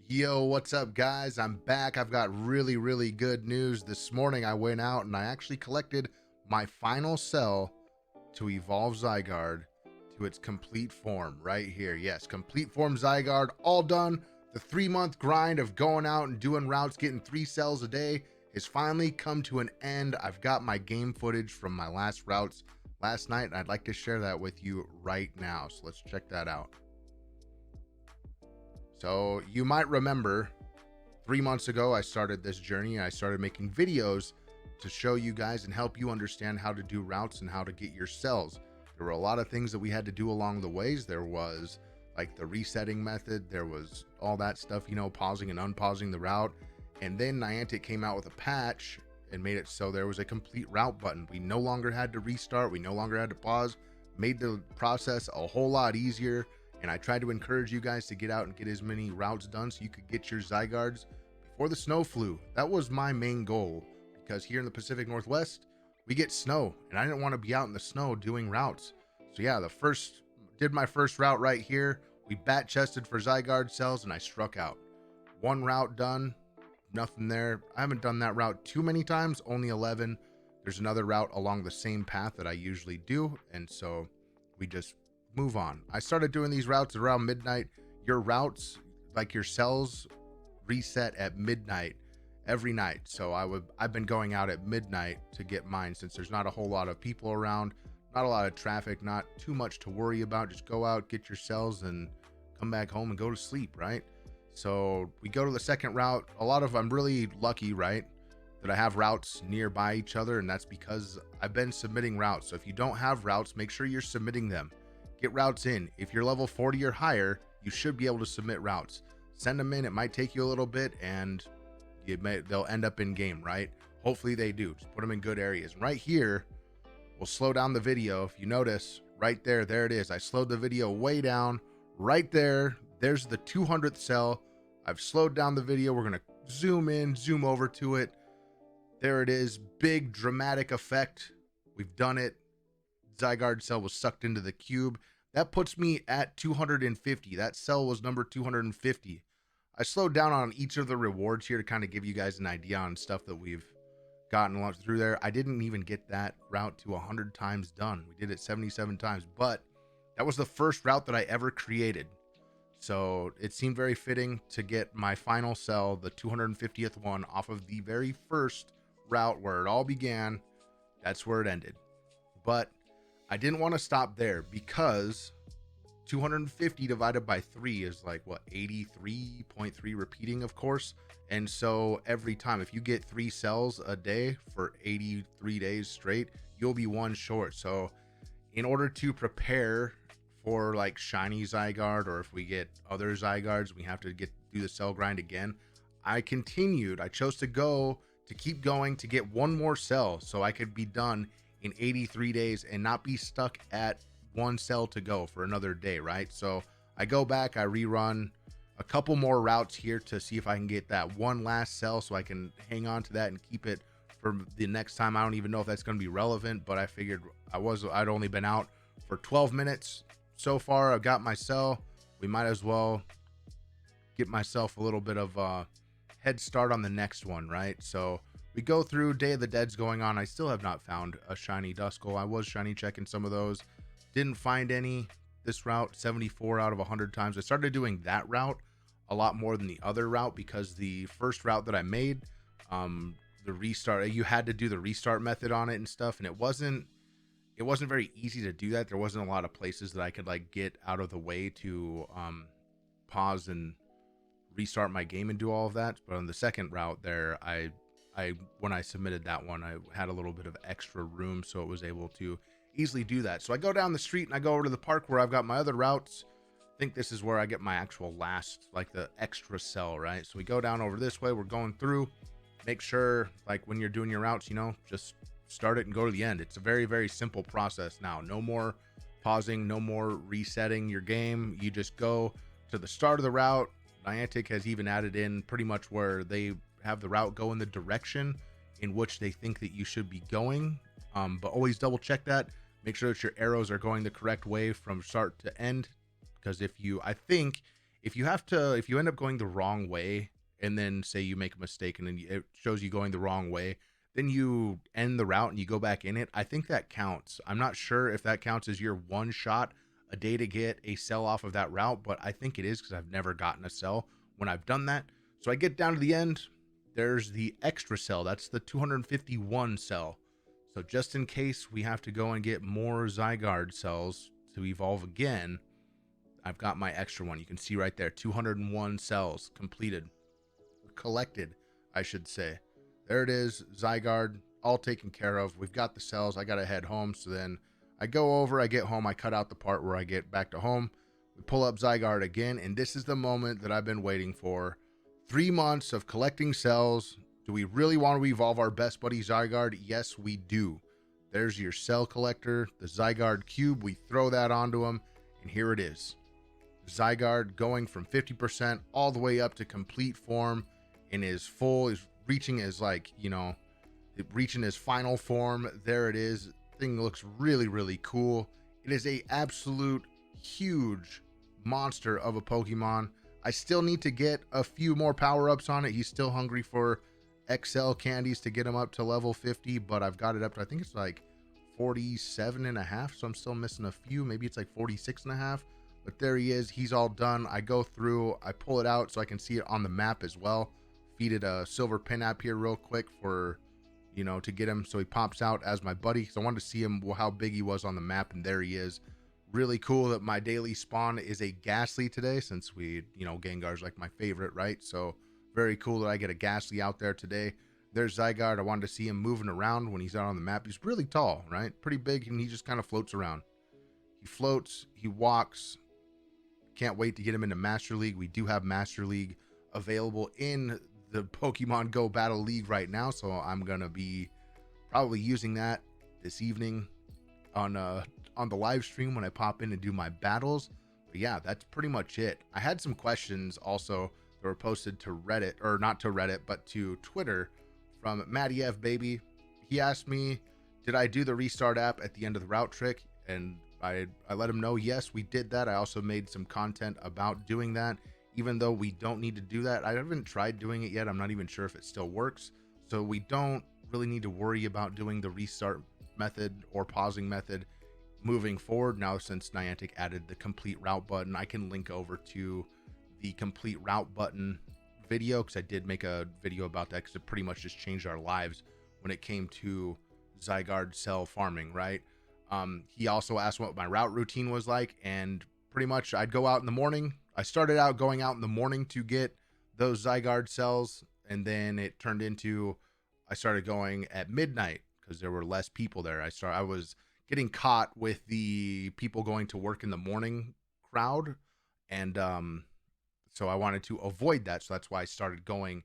Yo, what's up, guys? I'm back. I've got really good news. This morning I went out and I actually collected my final cell to evolve Zygarde to its complete form right here. Yes, complete form Zygarde, all done. The 3-month grind of going out and doing routes, getting 3 cells a day has finally come to an end. I've got my game footage from my last routes last night, and I'd like to share that with you right now. So let's check that out. So you might remember 3 months ago, I started this journey. I started making videos to show you guys and help you understand how to do routes and how to get your cells. There were a lot of things that we had to do along the ways. There was like the resetting method. There was all that stuff, pausing and unpausing the route. And then Niantic came out with a patch and made it so there was a complete route button. We no longer had to restart. We no longer had to pause. Made the process a whole lot easier. And I tried to encourage you guys to get out and get as many routes done so you could get your Zygardes before the snow flew. That was my main goal, because here in the Pacific Northwest, we get snow, and I didn't want to be out in the snow doing routes. So yeah, did my first route right here. We bat chested for Zygarde cells, and I struck out. 1 route done, nothing there. I haven't done that route too many times, only 11. There's another route along the same path that I usually do, and so we just move on. I started doing these routes around midnight. Your routes, like your cells, reset at midnight every night. So I've been going out at midnight to get mine, since there's not a whole lot of people around, not a lot of traffic, not too much to worry about. Just go out, get your cells, and come back home and go to sleep, right? So we go to the second route. I'm really lucky, right, that I have routes nearby each other, and that's because I've been submitting routes. So if you don't have routes, make sure you're submitting them. Get routes in. If you're level 40 or higher, you should be able to submit routes. Send them in. It might take you a little bit, and they'll end up in game, right? Hopefully they do. Just put them in good areas. And right here, we'll slow down the video. If you notice, right there it is. I slowed the video way down. Right there, there's the 200th cell. I've slowed down the video. We're going to zoom in, zoom over to it. There it is. Big dramatic effect. We've done it. Zygarde cell was sucked into the cube. That puts me at 250. That cell was number 250. I slowed down on each of the rewards here to kind of give you guys an idea on stuff that we've gotten through there. I didn't even get that route to 100 times done. We did it 77 times, but that was the first route that I ever created. So it seemed very fitting to get my final cell, the 250th one, off of the very first route where it all began. That's where it ended. But I didn't want to stop there, because 250 divided by 3 is like, what, 83.3 repeating, of course. And so every time, if you get 3 cells a day for 83 days straight, you'll be 1 short. So in order to prepare for like shiny Zygarde, or if we get other Zygardes, we have to do the cell grind again. I chose to keep going to get 1 more cell so I could be done in 83 days and not be stuck at 1 cell to go for another day, right? So I go back, I rerun a couple more routes here to see if I can get that 1 last cell so I can hang on to that and keep it for the next time. I don't even know if that's going to be relevant, but I figured I'd only been out for 12 minutes so far. I've got my cell. We might as well get myself a little bit of a head start on the next one, right? So we go through. Day of the Dead's going on. I still have not found a shiny Duskull. I was shiny checking some of those. Didn't find any. This route, 74 out of 100 times. I started doing that route a lot more than the other route, because the first route that I made, the restart, you had to do the restart method on it and stuff, and it wasn't very easy to do that. There wasn't a lot of places that I could like get out of the way to pause and restart my game and do all of that. But on the second route there, when I submitted that one, I had a little bit of extra room, so it was able to easily do that. So I go down the street and I go over to the park where I've got my other routes. I think this is where I get my actual last, like the extra cell, right? So we go down over this way. We're going through. Make sure, like when you're doing your routes, just start it and go to the end. It's a very simple process now. No more pausing, no more resetting your game. You just go to the start of the route. Niantic has even added in pretty much where they have the route go in the direction in which they think that you should be going, but always double check that. Make sure that your arrows are going the correct way from start to end, because if if you end up going the wrong way, and then say you make a mistake and then it shows you going the wrong way, then you end the route and you go back in it, I think that counts. I'm not sure if that counts as your one shot a day to get a cell off of that route, but I think it is, because I've never gotten a cell when I've done that. So I get down to the end, there's the extra cell. That's the 251 cell. So just in case we have to go and get more Zygarde cells to evolve again, I've got my extra one. You can see right there, 201 cells completed, collected, I should say. There it is, Zygarde, all taken care of. We've got the cells. I got to head home. So then I go over, I get home, I cut out the part where I get back to home. We pull up Zygarde again, and this is the moment that I've been waiting for. 3 months of collecting cells. Do we really want to evolve our best buddy Zygarde? Yes, we do. There's your cell collector, the Zygarde cube. We throw that onto him, and here it is. Zygarde going from 50% all the way up to complete form in his full, is reaching his, like, you know, reaching his final form. There it is. Thing looks really, really cool. It is a absolute huge monster of a Pokemon. I still need to get a few more power-ups on it. He's still hungry for XL candies to get him up to level 50, but I've got it up to, I think it's like 47 and a half, so I'm still missing a few. Maybe it's like 46 and a half, but there he is. He's all done. I go through, I pull it out so I can see it on the map as well. Feed it a silver pin app here real quick for, you know, to get him so he pops out as my buddy, because I wanted to see him, how big he was on the map, and there he is. Really cool that my daily spawn is a Ghastly today, since we, you know, Gengar's like my favorite, right? So very cool that I get a Ghastly out there today. There's Zygarde. I wanted to see him moving around when he's out on the map. He's really tall, right? Pretty big, and he just kind of floats around. He floats, he walks. Can't wait to get him into Master League. We do have Master League available in the Pokemon Go Battle League right now, so I'm gonna be probably using that this evening on the live stream when I pop in and do my battles. But yeah, that's pretty much it. I had some questions also that were posted to Reddit, or not to Reddit, but to Twitter, from Matty F Baby. He asked me, did I do the restart app at the end of the route trick? And I let him know, yes, we did that. I also made some content about doing that, even though we don't need to do that. I haven't tried doing it yet. I'm not even sure if it still works. So we don't really need to worry about doing the restart method or pausing method moving forward now, since Niantic added the complete route button. I can link over to the complete route button video, because I did make a video about that, because it pretty much just changed our lives when it came to Zygarde cell farming, right? He also asked what my route routine was like, and pretty much I'd go out in the morning. I started out going out in the morning to get those Zygarde cells, and then it turned into I started going at midnight because there were less people there. I was getting caught with the people going to work in the morning crowd, and so I wanted to avoid that. So that's why I started going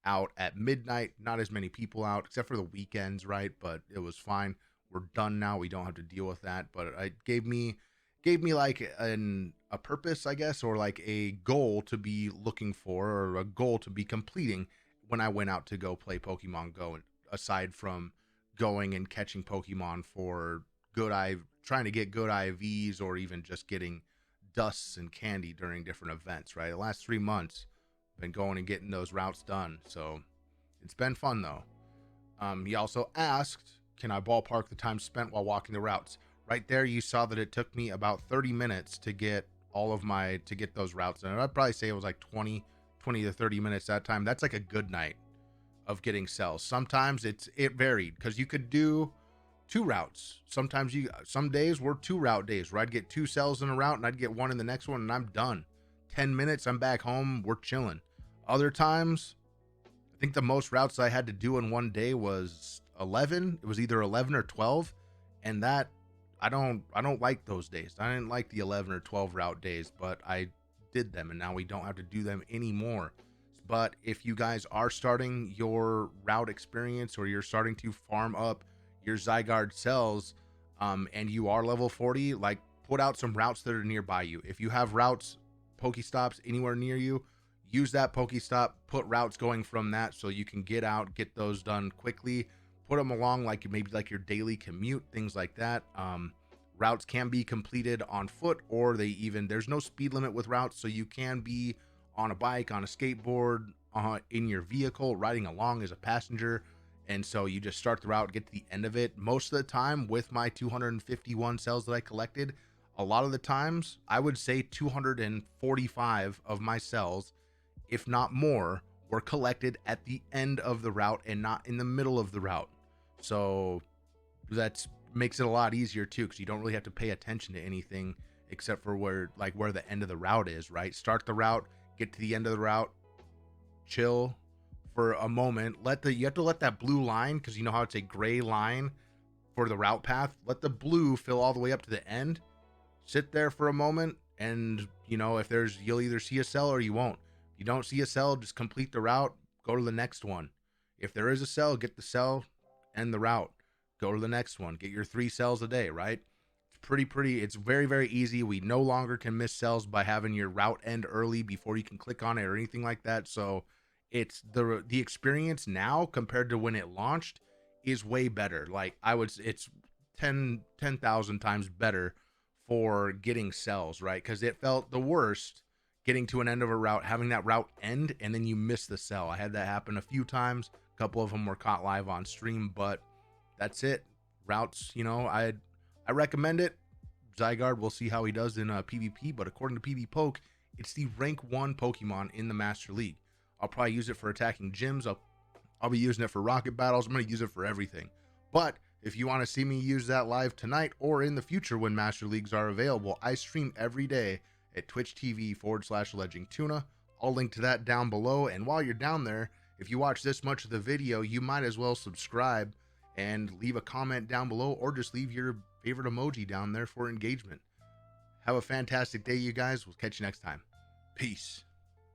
out at midnight. Not as many people out, except for the weekends, right? But it was fine. We're done now. We don't have to deal with that. But it gave me like a purpose, I guess, or like a goal to be looking for, or a goal to be completing when I went out to go play Pokemon Go, aside from going and catching Pokemon for trying to get good IVs, or even just getting dusts and candy during different events, right? The last 3 months, I've been going and getting those routes done. So it's been fun though. He also asked, can I ballpark the time spent while walking the routes? Right there, you saw that it took me about 30 minutes to get those routes. And I'd probably say it was like 20 to 30 minutes that time. That's like a good night of getting cells. Sometimes it varied, because you could do 2 routes. Some days were 2 route days where I'd get 2 cells in a route and I'd get 1 in the next one and I'm done. 10 minutes, I'm back home, we're chilling. Other times, I think the most routes I had to do in one day was 11. It was either 11 or 12. And that, I don't like those days. I didn't like the 11 or 12 route days, but I did them, and now we don't have to do them anymore. But if you guys are starting your route experience, or you're starting to farm up your Zygarde cells, and you are level 40, like, put out some routes that are nearby you. If you have routes, Pokestops anywhere near you, use that Pokestop, put routes going from that, so you can get out, get those done quickly, put them along like maybe like your daily commute, things like that. Routes can be completed on foot, or there's no speed limit with routes, so you can be on a bike, on a skateboard, in your vehicle, riding along as a passenger. And so you just start the route, get to the end of it. Most of the time, with my 251 cells that I collected, a lot of the times, I would say 245 of my cells, if not more, were collected at the end of the route and not in the middle of the route. So that makes it a lot easier too, because you don't really have to pay attention to anything except for where the end of the route is, right? Start the route, get to the end of the route, chill for a moment. You have to let that blue line, because you know how it's a gray line for the route path, let the blue fill all the way up to the end. Sit there for a moment, and if you'll either see a cell or you won't. If you don't see a cell, just complete the route, go to the next one. If there is a cell, get the cell, end the route, go to the next one, get your 3 cells a day, right? It's very, very easy. We no longer can miss cells by having your route end early before you can click on it or anything like that. So it's the experience now compared to when it launched is way better. It's 10,000 times better for getting cells, right? Because it felt the worst getting to an end of a route, having that route end, and then you miss the cell. I had that happen a few times. A couple of them were caught live on stream, but that's it. Routes, I recommend it. Zygarde, we'll see how he does in PvP, but according to PvPoke, it's the rank 1 Pokemon in the Master League. I'll probably use it for attacking gyms. I'll be using it for rocket battles. I'm going to use it for everything. But if you want to see me use that live tonight or in the future when Master Leagues are available, I stream every day at Twitch TV/Legend Tuna. I'll link to that down below. And while you're down there, if you watch this much of the video, you might as well subscribe and leave a comment down below, or just leave your favorite emoji down there for engagement. Have a fantastic day, you guys. We'll catch you next time. Peace.